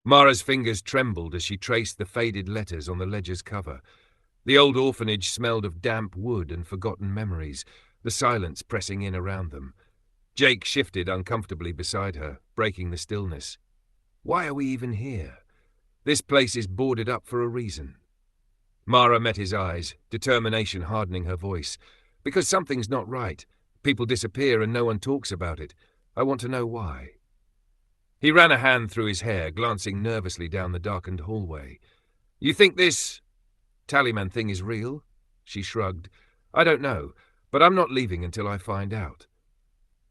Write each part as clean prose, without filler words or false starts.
Mara's fingers trembled as she traced the faded letters on the ledger's cover. The old orphanage smelled of damp wood and forgotten memories, the silence pressing in around them. Jake shifted uncomfortably beside her, breaking the stillness. Why are we even here? This place is boarded up for a reason. Mara met his eyes, determination hardening her voice. Because something's not right. People disappear and no one talks about it. I want to know why. He ran a hand through his hair, glancing nervously down the darkened hallway. You think this Tallyman thing is real? She shrugged. I don't know, but I'm not leaving until I find out.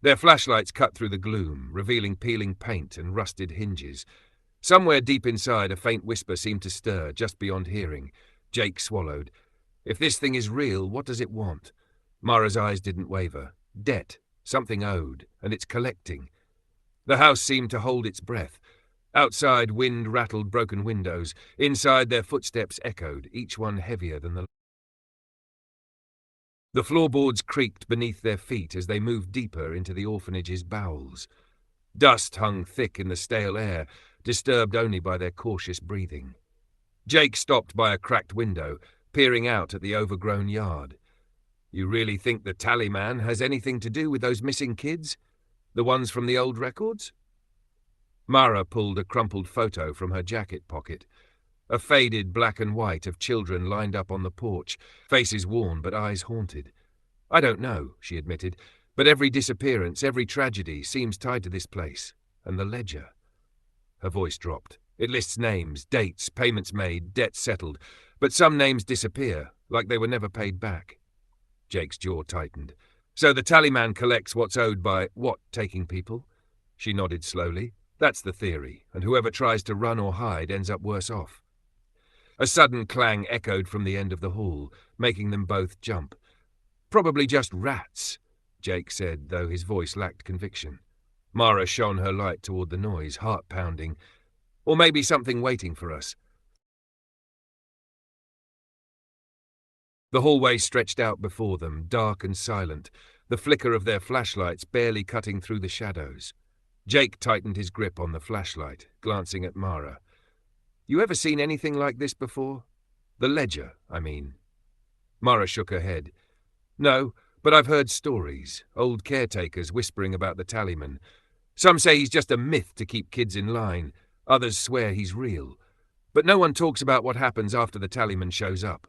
Their flashlights cut through the gloom, revealing peeling paint and rusted hinges. Somewhere deep inside, a faint whisper seemed to stir, just beyond hearing. Jake swallowed. If this thing is real, what does it want? Mara's eyes didn't waver. Debt, something owed, and it's collecting. The house seemed to hold its breath. Outside, wind rattled broken windows. Inside, their footsteps echoed, each one heavier than the... The floorboards creaked beneath their feet as they moved deeper into the orphanage's bowels. Dust hung thick in the stale air, disturbed only by their cautious breathing. Jake stopped by a cracked window, peering out at the overgrown yard. You really think the Tallyman has anything to do with those missing kids? The ones from the old records? Mara pulled a crumpled photo from her jacket pocket. A faded black and white of children lined up on the porch, faces worn but eyes haunted. I don't know, she admitted, but every disappearance, every tragedy seems tied to this place. And the ledger. Her voice dropped. It lists names, dates, payments made, debts settled, but some names disappear, like they were never paid back. Jake's jaw tightened. So the Tallyman collects what's owed by, what, taking people? She nodded slowly. That's the theory, and whoever tries to run or hide ends up worse off. A sudden clang echoed from the end of the hall, making them both jump. Probably just rats, Jake said, though his voice lacked conviction. Mara shone her light toward the noise, heart pounding. Or maybe something waiting for us. The hallway stretched out before them, dark and silent, the flicker of their flashlights barely cutting through the shadows. Jake tightened his grip on the flashlight, glancing at Mara. You ever seen anything like this before? The ledger, I mean. Mara shook her head. No, but I've heard stories, old caretakers whispering about the Tallyman. Some say he's just a myth to keep kids in line. Others swear he's real. But no one talks about what happens after the Tallyman shows up.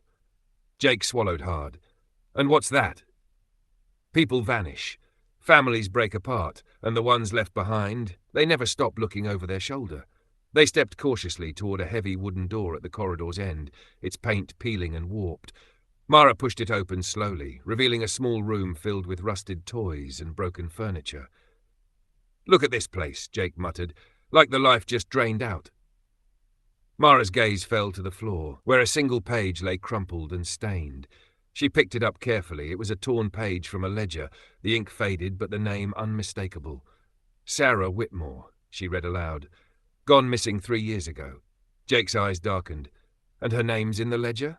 Jake swallowed hard. And what's that? People vanish. Families break apart, and the ones left behind, they never stop looking over their shoulder. They stepped cautiously toward a heavy wooden door at the corridor's end, its paint peeling and warped. Mara pushed it open slowly, revealing a small room filled with rusted toys and broken furniture. Look at this place, Jake muttered, like the life just drained out. Mara's gaze fell to the floor, where a single page lay crumpled and stained. She picked it up carefully. It was a torn page from a ledger, the ink faded but the name unmistakable. Sarah Whitmore, she read aloud. Gone missing 3 years ago. Jake's eyes darkened. And her name's in the ledger?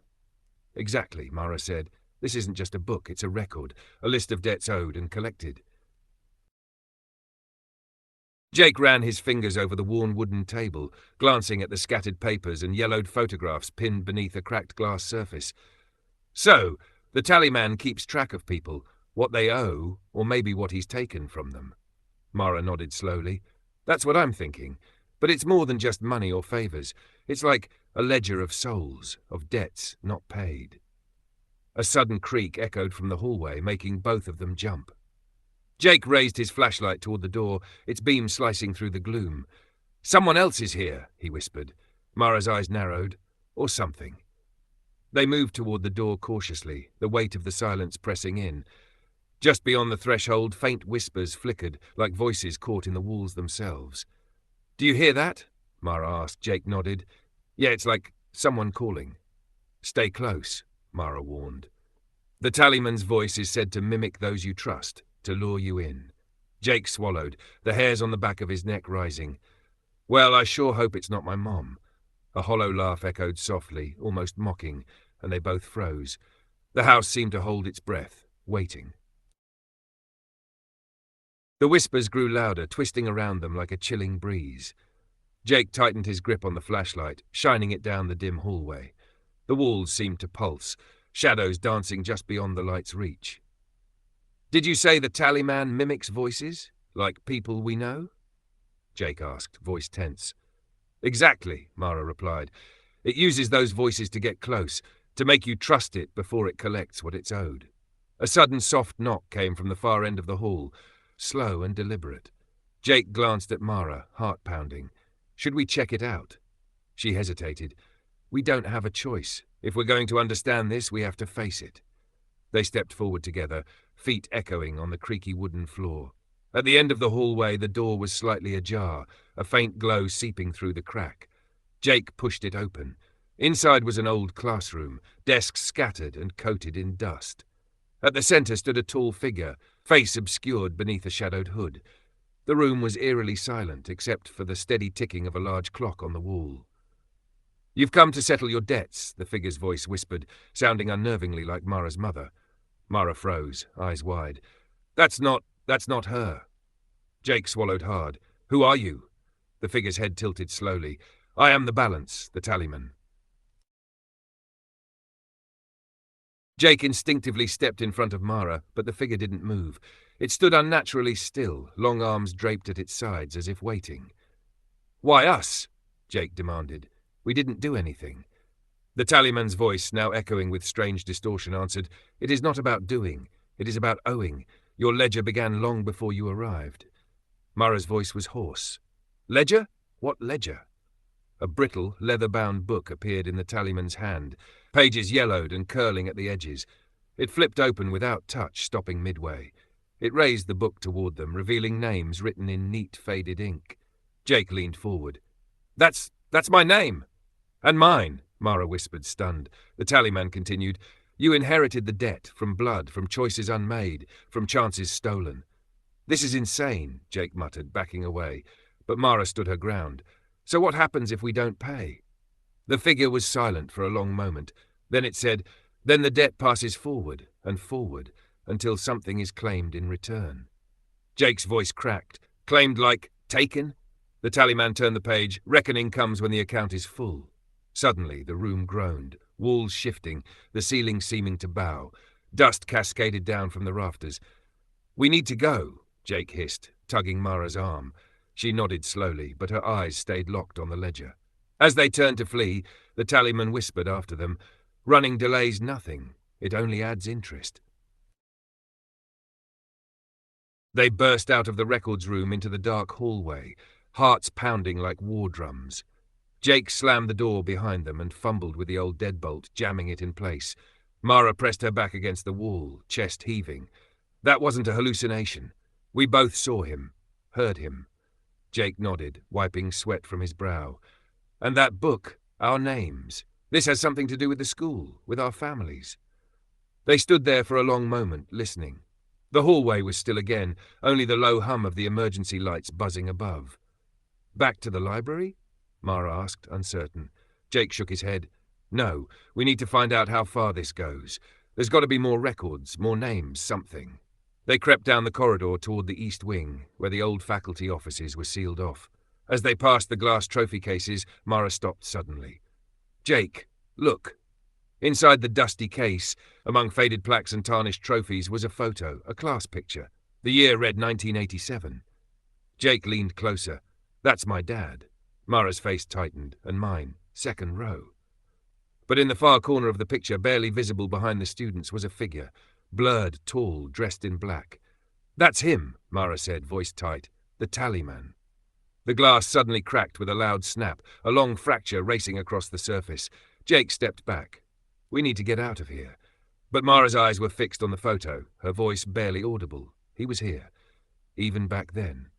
Exactly, Mara said. This isn't just a book, it's a record, a list of debts owed and collected. Jake ran his fingers over the worn wooden table, glancing at the scattered papers and yellowed photographs pinned beneath a cracked glass surface. So, the Tallyman keeps track of people, what they owe, or maybe what he's taken from them. Mara nodded slowly. That's what I'm thinking. But it's more than just money or favours. It's like a ledger of souls, of debts not paid. A sudden creak echoed from the hallway, making both of them jump. Jake raised his flashlight toward the door, its beam slicing through the gloom. Someone else is here, he whispered. Mara's eyes narrowed. Or something. They moved toward the door cautiously, the weight of the silence pressing in. Just beyond the threshold, faint whispers flickered, like voices caught in the walls themselves. Do you hear that? Mara asked. Jake nodded. Yeah, it's like someone calling. Stay close, Mara warned. The Tallyman's voice is said to mimic those you trust, to lure you in. Jake swallowed, the hairs on the back of his neck rising. Well, I sure hope it's not my mom. A hollow laugh echoed softly, almost mocking, and they both froze. The house seemed to hold its breath, waiting. The whispers grew louder, twisting around them like a chilling breeze. Jake tightened his grip on the flashlight, shining it down the dim hallway. The walls seemed to pulse, shadows dancing just beyond the light's reach. "Did you say the Tallyman mimics voices, like people we know?" Jake asked, voice tense. "Exactly," Mara replied. "It uses those voices to get close, to make you trust it before it collects what it's owed." A sudden soft knock came from the far end of the hall, slow and deliberate. Jake glanced at Mara, heart pounding. "Should we check it out?" She hesitated. "We don't have a choice. If we're going to understand this, we have to face it." They stepped forward together, feet echoing on the creaky wooden floor. At the end of the hallway, the door was slightly ajar, a faint glow seeping through the crack. Jake pushed it open. Inside was an old classroom, desks scattered and coated in dust. At the center stood a tall figure, face obscured beneath a shadowed hood. The room was eerily silent, except for the steady ticking of a large clock on the wall. "You've come to settle your debts," the figure's voice whispered, sounding unnervingly like Mara's mother. Mara froze, eyes wide. That's not her." Jake swallowed hard. "Who are you?" The figure's head tilted slowly. "I am the balance, the Tallyman." Jake instinctively stepped in front of Mara, but the figure didn't move. It stood unnaturally still, long arms draped at its sides as if waiting. "Why us?" Jake demanded. "We didn't do anything." The Tallyman's voice, now echoing with strange distortion, answered, "It is not about doing. It is about owing. Your ledger began long before you arrived." Mara's voice was hoarse. "Ledger? What ledger?" A brittle, leather-bound book appeared in the Tallyman's hand, pages yellowed and curling at the edges. It flipped open without touch, stopping midway. It raised the book toward them, revealing names written in neat, faded ink. Jake leaned forward. That's my name!" "And mine," Mara whispered, stunned. The Tallyman continued, "You inherited the debt, from blood, from choices unmade, from chances stolen." "This is insane," Jake muttered, backing away. But Mara stood her ground. "So what happens if we don't pay?" The figure was silent for a long moment. Then it said, "Then the debt passes forward and forward until something is claimed in return." Jake's voice cracked. "Claimed like taken?" The Tallyman turned the page. "Reckoning comes when the account is full." Suddenly, the room groaned, walls shifting, the ceiling seeming to bow. Dust cascaded down from the rafters. "We need to go," Jake hissed, tugging Mara's arm. She nodded slowly, but her eyes stayed locked on the ledger. As they turned to flee, the Tallyman whispered after them, "Running delays nothing. It only adds interest." They burst out of the records room into the dark hallway, hearts pounding like war drums. Jake slammed the door behind them and fumbled with the old deadbolt, jamming it in place. Mara pressed her back against the wall, chest heaving. "That wasn't a hallucination. We both saw him, heard him." Jake nodded, wiping sweat from his brow. "And that book, our names. This has something to do with the school, with our families." They stood there for a long moment, listening. The hallway was still again, only the low hum of the emergency lights buzzing above. "Back to the library?" Mara asked, uncertain. Jake shook his head. "No, we need to find out how far this goes. There's got to be more records, more names, something." They crept down the corridor toward the east wing, where the old faculty offices were sealed off. As they passed the glass trophy cases, Mara stopped suddenly. "Jake, look." Inside the dusty case, among faded plaques and tarnished trophies, was a photo, a class picture. The year read 1987. Jake leaned closer. "That's my dad." Mara's face tightened, and mine, second row. But in the far corner of the picture, barely visible behind the students, was a figure, blurred, tall, dressed in black. "That's him," Mara said, voice tight. "The Tallyman." The glass suddenly cracked with a loud snap, a long fracture racing across the surface. Jake stepped back. "We need to get out of here." But Mara's eyes were fixed on the photo, her voice barely audible. He was here, even back then.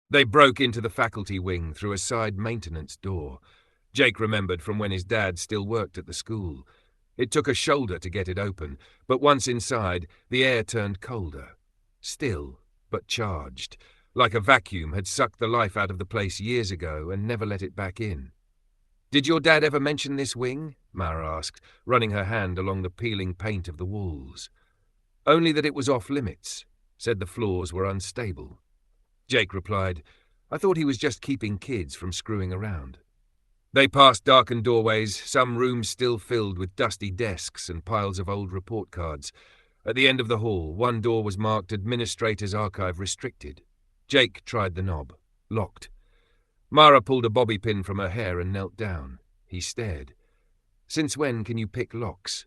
They broke into the faculty wing through a side maintenance door. Jake remembered from when his dad still worked at the school. It took a shoulder to get it open, but once inside, the air turned colder. Still, but charged, like a vacuum had sucked the life out of the place years ago and never let it back in. "Did your dad ever mention this wing?" Mara asked, running her hand along the peeling paint of the walls. "Only that it was off limits. Said the floors were unstable." Jake replied, I thought he was just keeping kids from screwing around. They passed darkened doorways, some rooms still filled with dusty desks and piles of old report cards. At the end of the hall, one door was marked Administrator's Archive Restricted. Jake tried the knob. Locked. Mara pulled a bobby pin from her hair and knelt down. He stared. "Since when can you pick locks?"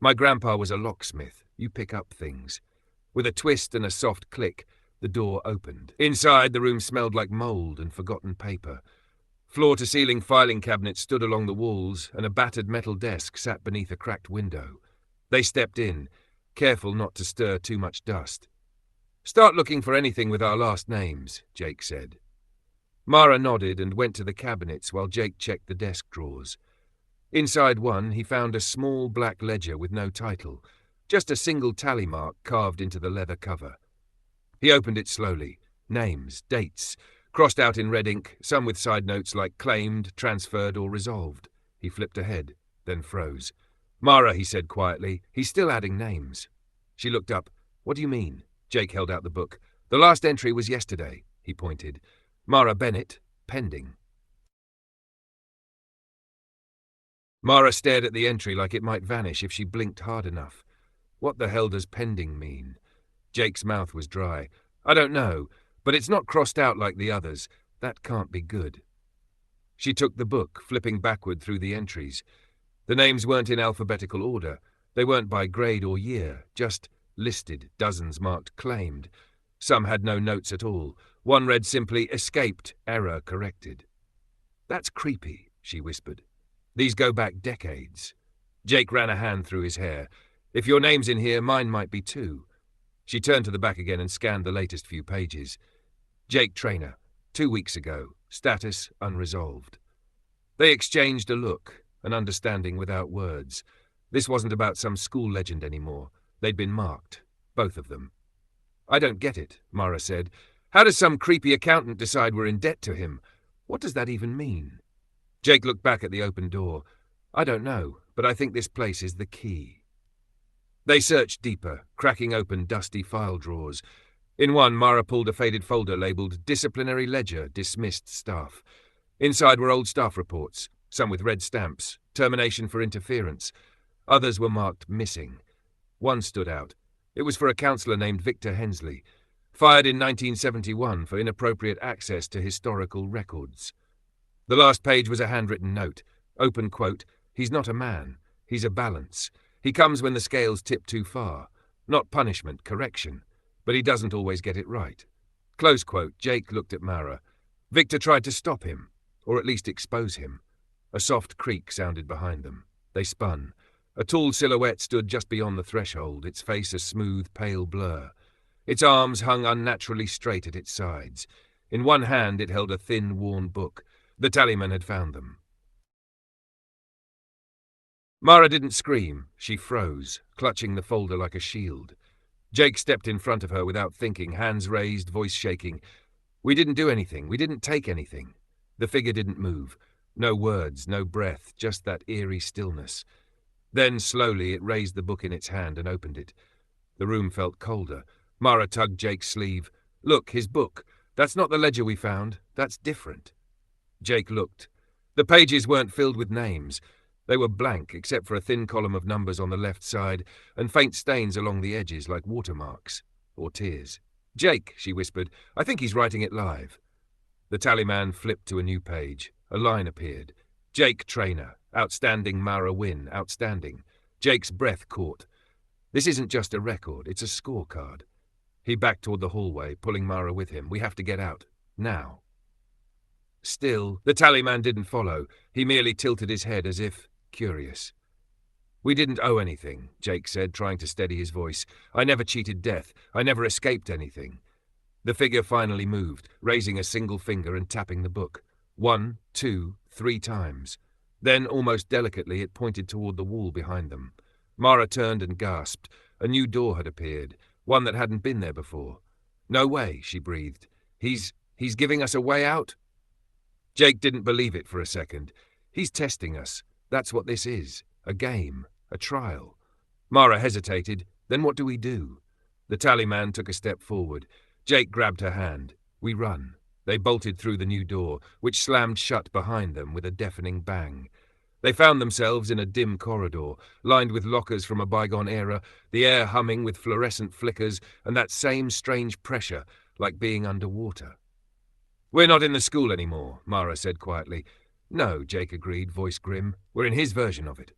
"My grandpa was a locksmith. You pick up things." With a twist and a soft click, the door opened. Inside, the room smelled like mold and forgotten paper. Floor-to-ceiling filing cabinets stood along the walls, and a battered metal desk sat beneath a cracked window. They stepped in, careful not to stir too much dust. "Start looking for anything with our last names," Jake said. Mara nodded and went to the cabinets while Jake checked the desk drawers. Inside one, he found a small black ledger with no title, just a single tally mark carved into the leather cover. He opened it slowly. Names, dates, crossed out in red ink, some with side notes like claimed, transferred, or resolved. He flipped ahead, then froze. "Mara," he said quietly, "he's still adding names." She looked up. "What do you mean?" Jake held out the book. "The last entry was yesterday," he pointed. "Mara Bennett, pending." Mara stared at the entry like it might vanish if she blinked hard enough. What the hell does pending mean? Jake's mouth was dry. "I don't know, but it's not crossed out like the others. That can't be good." She took the book, flipping backward through the entries. The names weren't in alphabetical order. They weren't by grade or year, just listed, dozens marked claimed. Some had no notes at all. One read simply, "Escaped, error corrected." "That's creepy," she whispered. "These go back decades." Jake ran a hand through his hair. "If your name's in here, mine might be too." She turned to the back again and scanned the latest few pages. Jake Traynor, 2 weeks ago, status unresolved. They exchanged a look, an understanding without words. This wasn't about some school legend anymore. They'd been marked, both of them. "I don't get it," Mara said. "How does some creepy accountant decide we're in debt to him? What does that even mean?" Jake looked back at the open door. "I don't know, but I think this place is the key." They searched deeper, cracking open dusty file drawers. In one, Mara pulled a faded folder labelled Disciplinary Ledger, Dismissed Staff. Inside were old staff reports, some with red stamps, termination for interference. Others were marked missing. One stood out. It was for a counsellor named Victor Hensley, fired in 1971 for inappropriate access to historical records. The last page was a handwritten note. Open quote, "He's not a man. He's a balance. He comes when the scales tip too far. Not punishment, correction. But he doesn't always get it right." Close quote. Jake looked at Mara. Victor tried to stop him, or at least expose him. A soft creak sounded behind them. They spun. A tall silhouette stood just beyond the threshold, its face a smooth, pale blur. Its arms hung unnaturally straight at its sides. In one hand it held a thin, worn book. The Tallyman had found them. Mara didn't scream. She froze, clutching the folder like a shield. Jake stepped in front of her without thinking, hands raised, voice shaking. "We didn't do anything. We didn't take anything." The figure didn't move. No words, no breath, just that eerie stillness. Then, slowly, it raised the book in its hand and opened it. The room felt colder. Mara tugged Jake's sleeve. "Look, his book. That's not the ledger we found. That's different." Jake looked. The pages weren't filled with names. They were blank, except for a thin column of numbers on the left side and faint stains along the edges like watermarks or tears. "Jake," she whispered, "I think he's writing it live." The Tallyman flipped to a new page. A line appeared. Jake Traynor. Outstanding Mara win. Outstanding. Jake's breath caught. This isn't just a record, it's a scorecard. He backed toward the hallway, pulling Mara with him. "We have to get out. Now." Still, the Tallyman didn't follow. He merely tilted his head as if curious. "We didn't owe anything," Jake said, trying to steady his voice. "I never cheated death. I never escaped anything." The figure finally moved, raising a single finger and tapping the book. 1, 2, 3 times. Then, almost delicately, it pointed toward the wall behind them. Mara turned and gasped. A new door had appeared, one that hadn't been there before. "No way," she breathed. He's giving us a way out?" Jake didn't believe it for a second. "He's testing us. That's what this is. A game. A trial." Mara hesitated. "Then what do we do?" The Tallyman took a step forward. Jake grabbed her hand. "We run. They bolted through the new door, which slammed shut behind them with a deafening bang. They found themselves in a dim corridor, lined with lockers from a bygone era, the air humming with fluorescent flickers and that same strange pressure, like being underwater. "We're not in the school anymore," Mara said quietly. "No," Jake agreed, voice grim. "We're in his version of it."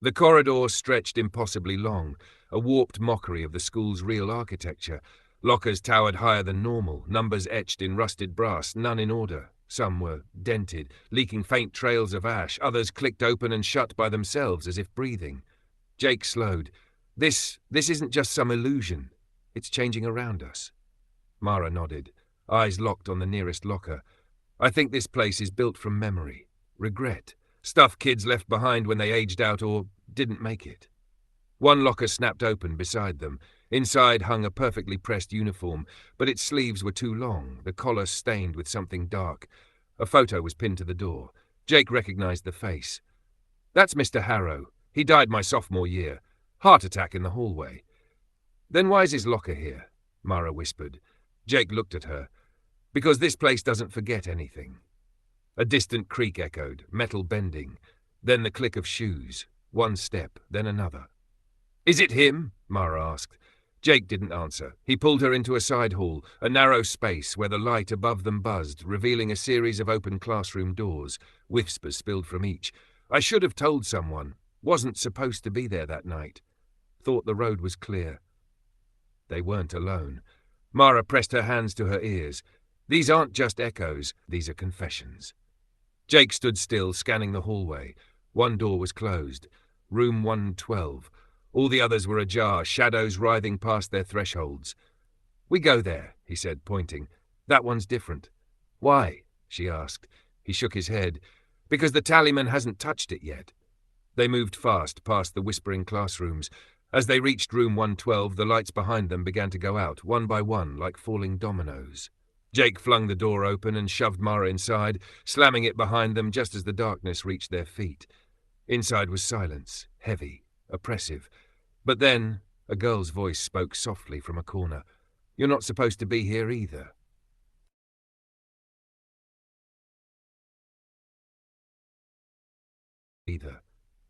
The corridor stretched impossibly long, a warped mockery of the school's real architecture. Lockers towered higher than normal, numbers etched in rusted brass, none in order. Some were dented, leaking faint trails of ash, others clicked open and shut by themselves as if breathing. Jake slowed. This isn't just some illusion. It's changing around us." Mara nodded, eyes locked on the nearest locker. "I think this place is built from memory, regret, stuff kids left behind when they aged out or didn't make it." One locker snapped open beside them. Inside hung a perfectly pressed uniform, but its sleeves were too long, the collar stained with something dark. A photo was pinned to the door. Jake recognized the face. "That's Mr. Harrow. He died my sophomore year. Heart attack in the hallway." "Then why is his locker here?" Mara whispered. Jake looked at her. "Because this place doesn't forget anything." A distant creak echoed, metal bending. Then the click of shoes. One step, then another. "Is it him?" Mara asked. Jake didn't answer. He pulled her into a side hall, a narrow space where the light above them buzzed, revealing a series of open classroom doors. Whispers spilled from each. "I should have told someone. Wasn't supposed to be there that night. Thought the road was clear." They weren't alone. Mara pressed her hands to her ears. "These aren't just echoes, these are confessions." Jake stood still, scanning the hallway. One door was closed. Room 112. All the others were ajar, shadows writhing past their thresholds. "We go there," he said, pointing. "That one's different." "Why?" she asked. He shook his head. "Because the Tallyman hasn't touched it yet." They moved fast past the whispering classrooms. As they reached room 112, the lights behind them began to go out, one by one, like falling dominoes. Jake flung the door open and shoved Mara inside, slamming it behind them just as the darkness reached their feet. Inside was silence, heavy, oppressive. But then a girl's voice spoke softly from a corner. "You're not supposed to be here either."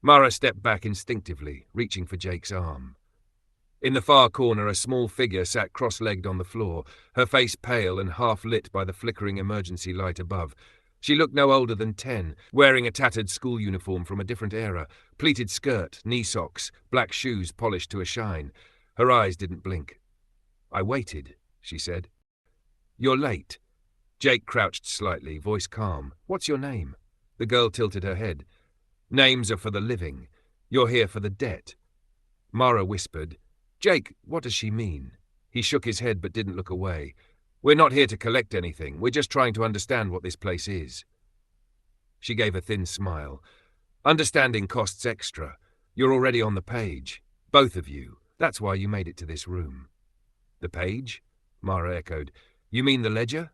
Mara stepped back instinctively, reaching for Jake's arm. In the far corner, a small figure sat cross-legged on the floor, her face pale and half-lit by the flickering emergency light above. She looked no older than 10, wearing a tattered school uniform from a different era, pleated skirt, knee socks, black shoes polished to a shine. Her eyes didn't blink. "I waited," she said. "You're late." Jake crouched slightly, voice calm. "What's your name?" The girl tilted her head. "Names are for the living. You're here for the debt." Mara whispered, "Jake, what does she mean?" He shook his head but didn't look away. "We're not here to collect anything. We're just trying to understand what this place is." She gave a thin smile. "Understanding costs extra. You're already on the page. Both of you. That's why you made it to this room." "The page?" Mara echoed. "You mean the ledger?"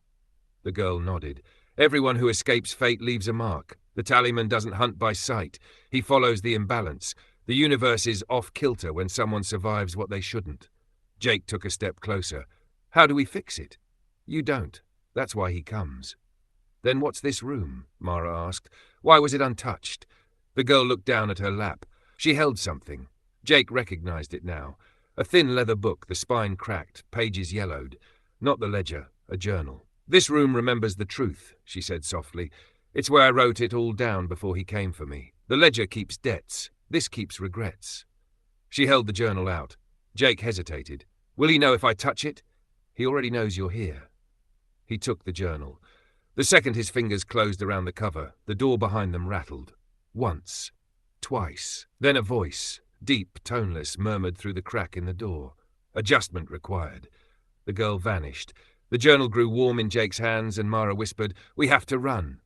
The girl nodded. "Everyone who escapes fate leaves a mark. The Tallyman doesn't hunt by sight. He follows the imbalance. The universe is off-kilter when someone survives what they shouldn't." Jake took a step closer. "How do we fix it?" "You don't. That's why he comes." "Then what's this room?" Mara asked. "Why was it untouched?" The girl looked down at her lap. She held something. Jake recognized it now. A thin leather book, the spine cracked, pages yellowed. Not the ledger, a journal. "This room remembers the truth," she said softly. "It's where I wrote it all down before he came for me. The ledger keeps debts. This keeps regrets." She held the journal out. Jake hesitated. "Will he know if I touch it?" "He already knows you're here." He took the journal. The second his fingers closed around the cover, the door behind them rattled. Once. Twice. Then a voice, deep, toneless, murmured through the crack in the door. "Adjustment required." The girl vanished. The journal grew warm in Jake's hands, and Mara whispered, "We have to run."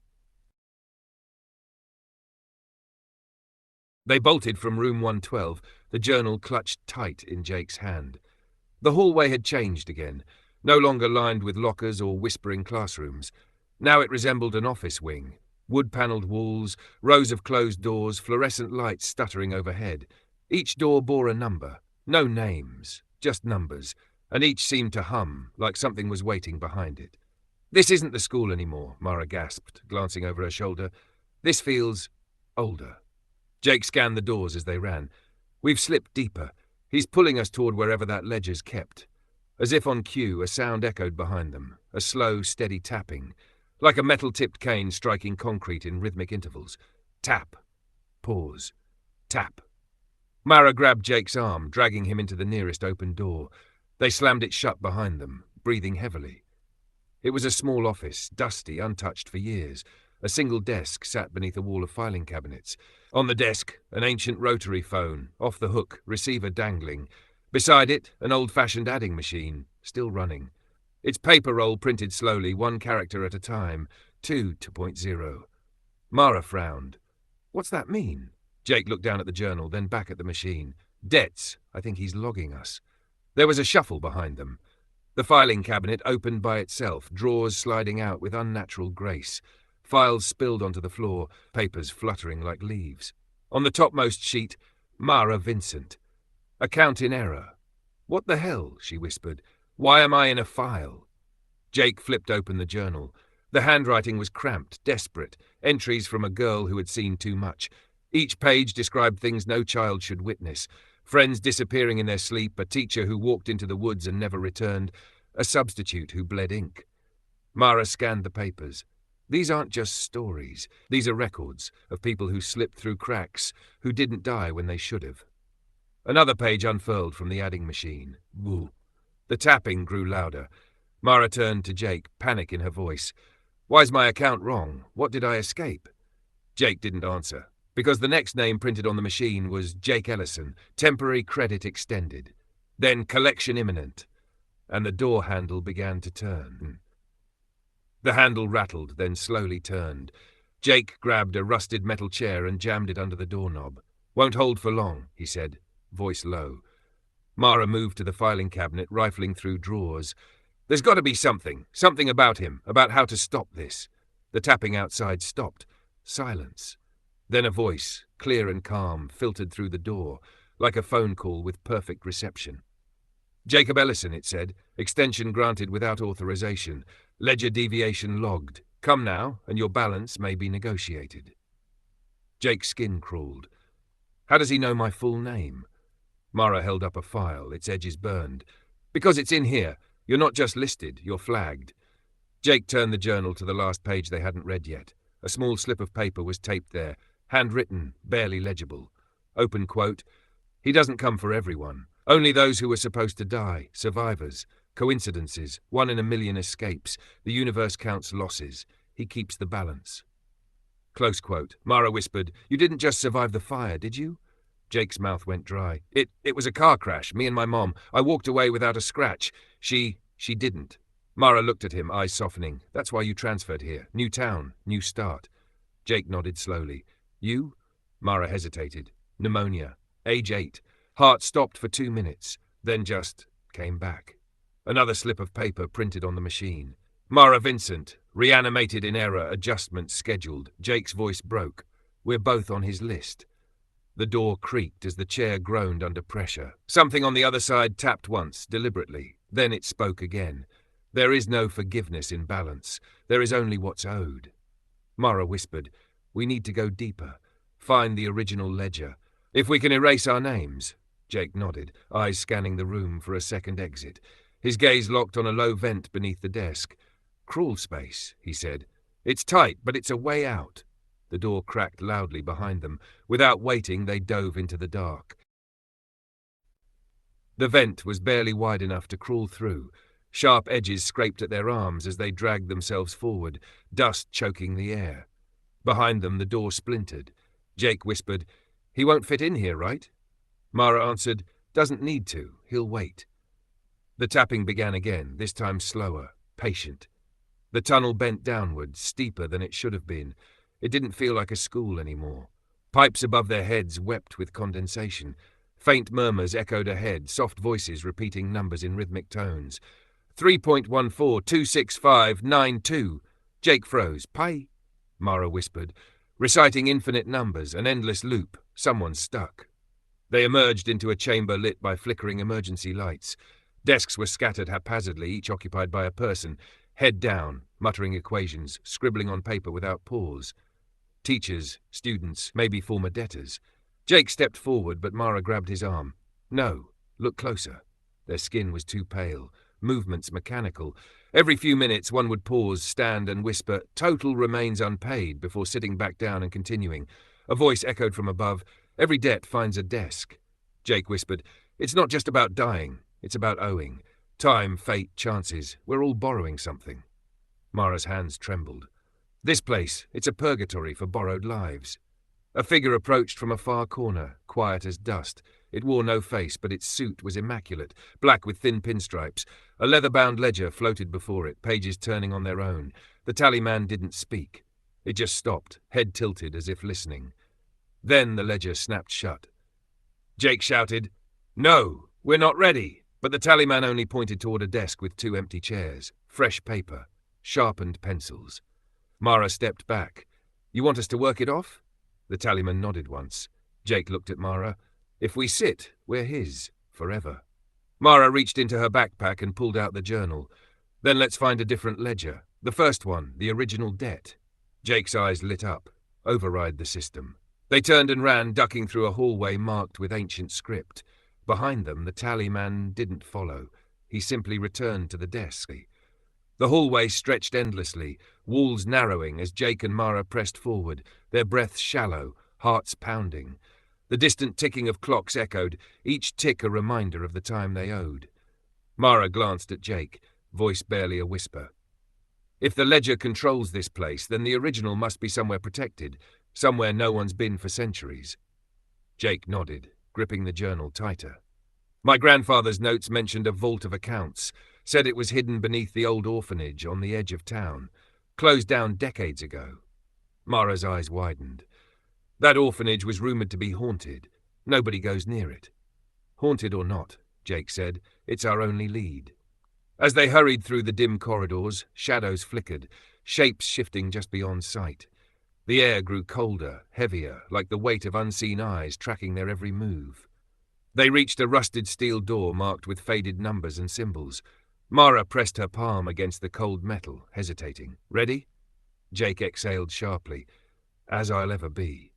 They bolted from room 112, the journal clutched tight in Jake's hand. The hallway had changed again, no longer lined with lockers or whispering classrooms. Now it resembled an office wing. Wood-panelled walls, rows of closed doors, fluorescent lights stuttering overhead. Each door bore a number. No names, just numbers. and each seemed to hum, like something was waiting behind it. "This isn't the school anymore," Mara gasped, glancing over her shoulder. "This feels older." Jake scanned the doors as they ran. "We've slipped deeper. He's pulling us toward wherever that ledger's kept." As if on cue, a sound echoed behind them, a slow, steady tapping, like a metal-tipped cane striking concrete in rhythmic intervals. Tap. Pause. Tap. Mara grabbed Jake's arm, dragging him into the nearest open door. They slammed it shut behind them, breathing heavily. It was a small office, dusty, untouched for years. A single desk sat beneath a wall of filing cabinets. On the desk, an ancient rotary phone, off the hook, receiver dangling. Beside it, an old-fashioned adding machine, still running. Its paper roll printed slowly, one character at a time, 2.0. Mara frowned. "What's that mean?" Jake looked down at the journal, then back at the machine. "Debts. I think he's logging us." There was a shuffle behind them. The filing cabinet opened by itself, drawers sliding out with unnatural grace. Files spilled onto the floor, papers fluttering like leaves. On the topmost sheet, Mara Vincent. "Account in error." "What the hell?" she whispered. "Why am I in a file?" Jake flipped open the journal. The handwriting was cramped, desperate, entries from a girl who had seen too much. Each page described things no child should witness. Friends disappearing in their sleep, a teacher who walked into the woods and never returned, a substitute who bled ink. Mara scanned the papers. These aren't just stories. These are records of people who slipped through cracks, who didn't die when they should have. Another page unfurled from the adding machine. Woo. The tapping grew louder. Mara turned to Jake, panic in her voice. "Why's my account wrong? What did I escape?" Jake didn't answer, because the next name printed on the machine was Jake Ellison, temporary credit extended. Then collection imminent. And the door handle began to turn. The handle rattled, then slowly turned. Jake grabbed a rusted metal chair and jammed it under the doorknob. "Won't hold for long," he said, voice low. Mara moved to the filing cabinet, rifling through drawers. "There's got to be something about him, about how to stop this." The tapping outside stopped. Silence. Then a voice, clear and calm, filtered through the door, like a phone call with perfect reception. "Jacob Ellison," it said. "Extension granted without authorization. Ledger deviation logged. Come now, and your balance may be negotiated." Jake's skin crawled. "How does he know my full name?" Mara held up a file, its edges burned. "Because it's in here. You're not just listed, you're flagged." Jake turned the journal to the last page they hadn't read yet. A small slip of paper was taped there, handwritten, barely legible. Open quote, "He doesn't come for everyone. Only those who were supposed to die, survivors, coincidences, 1 in a million escapes. The universe counts losses. He keeps the balance." Close quote. Mara whispered, "You didn't just survive the fire, did you?" Jake's mouth went dry. It was a car crash, me and my mom. I walked away without a scratch. She didn't." Mara looked at him, eyes softening. "That's why you transferred here. New town, new start." Jake nodded slowly. "You?" Mara hesitated. "Pneumonia. Age 8. Heart stopped for 2 minutes, then just came back." Another slip of paper printed on the machine. "Mara Vincent. Reanimated in error. Adjustments scheduled." Jake's voice broke. "We're both on his list." The door creaked as the chair groaned under pressure. Something on the other side tapped once, deliberately. Then it spoke again. "There is no forgiveness in balance. There is only what's owed." Mara whispered, "We need to go deeper. Find the original ledger. If we can erase our names." Jake nodded, eyes scanning the room for a second exit. His gaze locked on a low vent beneath the desk. "Crawl space," he said. "It's tight, but it's a way out." The door cracked loudly behind them. Without waiting, they dove into the dark. The vent was barely wide enough to crawl through. Sharp edges scraped at their arms as they dragged themselves forward, dust choking the air. Behind them, the door splintered. Jake whispered, "He won't fit in here, right?" Mara answered, "Doesn't need to. He'll wait." The tapping began again, this time slower, patient. The tunnel bent downward, steeper than it should have been. It didn't feel like a school anymore. Pipes above their heads wept with condensation. Faint murmurs echoed ahead, soft voices repeating numbers in rhythmic tones. 3.1426592. Jake froze. "Pi?" Mara whispered, reciting infinite numbers, an endless loop. Someone stuck. They emerged into a chamber lit by flickering emergency lights. Desks were scattered haphazardly, each occupied by a person, head down, muttering equations, scribbling on paper without pause. Teachers, students, maybe former debtors. Jake stepped forward, but Mara grabbed his arm. No, look closer. Their skin was too pale, movements mechanical. Every few minutes one would pause, stand and whisper, "Total remains unpaid," before sitting back down and continuing. A voice echoed from above, "Every debt finds a desk." Jake whispered, "It's not just about dying, it's about owing. Time, fate, chances, we're all borrowing something." Mara's hands trembled. "This place, it's a purgatory for borrowed lives." A figure approached from a far corner, quiet as dust. It wore no face, but its suit was immaculate, black with thin pinstripes. A leather-bound ledger floated before it, pages turning on their own. The tallyman didn't speak. It just stopped, head tilted as if listening. Then the ledger snapped shut. Jake shouted, "No, we're not ready!" But the tallyman only pointed toward a desk with 2 empty chairs, fresh paper, sharpened pencils. Mara stepped back. "You want us to work it off?" The tallyman nodded once. Jake looked at Mara. "If we sit, we're his, forever." Mara reached into her backpack and pulled out the journal. "Then let's find a different ledger. The first one, the original debt." Jake's eyes lit up. Override the system. They turned and ran, ducking through a hallway marked with ancient script. Behind them, the tallyman didn't follow. He simply returned to the desk. The hallway stretched endlessly, walls narrowing as Jake and Mara pressed forward, their breaths shallow, hearts pounding. The distant ticking of clocks echoed, each tick a reminder of the time they owed. Mara glanced at Jake, voice barely a whisper. "If the ledger controls this place, then the original must be somewhere protected, somewhere no one's been for centuries." Jake nodded, gripping the journal tighter. "My grandfather's notes mentioned a vault of accounts, said it was hidden beneath the old orphanage on the edge of town, closed down decades ago." Mara's eyes widened. "That orphanage was rumored to be haunted. Nobody goes near it." "Haunted or not," Jake said, "it's our only lead." As they hurried through the dim corridors, shadows flickered, shapes shifting just beyond sight. The air grew colder, heavier, like the weight of unseen eyes tracking their every move. They reached a rusted steel door marked with faded numbers and symbols. Mara pressed her palm against the cold metal, hesitating. "Ready?" Jake exhaled sharply. "As I'll ever be."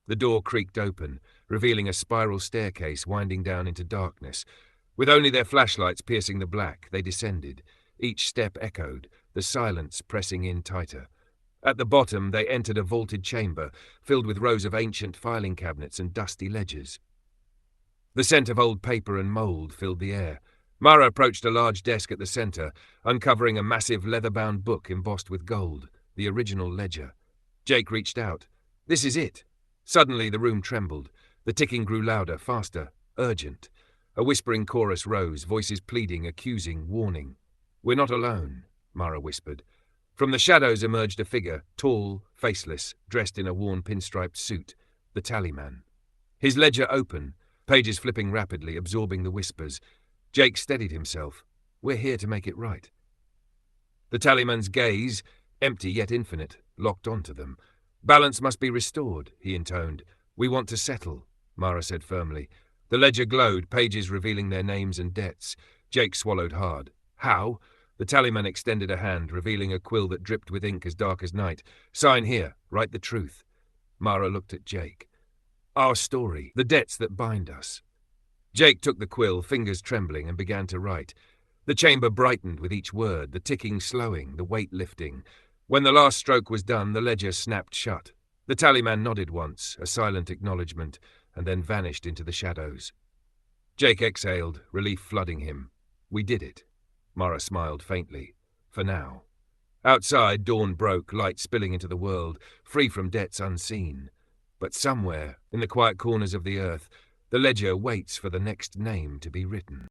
The door creaked open, revealing a spiral staircase winding down into darkness. With only their flashlights piercing the black, they descended. Each step echoed, the silence pressing in tighter. At the bottom, they entered a vaulted chamber, filled with rows of ancient filing cabinets and dusty ledgers. The scent of old paper and mold filled the air. Mara approached a large desk at the center, uncovering a massive leather-bound book embossed with gold, the original ledger. Jake reached out. "This is it." Suddenly the room trembled. The ticking grew louder, faster, urgent. A whispering chorus rose, voices pleading, accusing, warning. "We're not alone," Mara whispered. From the shadows emerged a figure, tall, faceless, dressed in a worn pinstriped suit, the tallyman. His ledger open, pages flipping rapidly, absorbing the whispers. Jake steadied himself. "We're here to make it right." The tallyman's gaze, empty yet infinite, locked onto them. "Balance must be restored," he intoned. "We want to settle," Mara said firmly. The ledger glowed, pages revealing their names and debts. Jake swallowed hard. "How?" The tallyman extended a hand, revealing a quill that dripped with ink as dark as night. "Sign here. Write the truth." Mara looked at Jake. "Our story, the debts that bind us." Jake took the quill, fingers trembling, and began to write. The chamber brightened with each word, the ticking slowing, the weight lifting. When the last stroke was done, the ledger snapped shut. The tallyman nodded once, a silent acknowledgement, and then vanished into the shadows. Jake exhaled, relief flooding him. "We did it." Mara smiled faintly. "For now." Outside, dawn broke, light spilling into the world, free from debts unseen. But somewhere, in the quiet corners of the earth, the ledger waits for the next name to be written.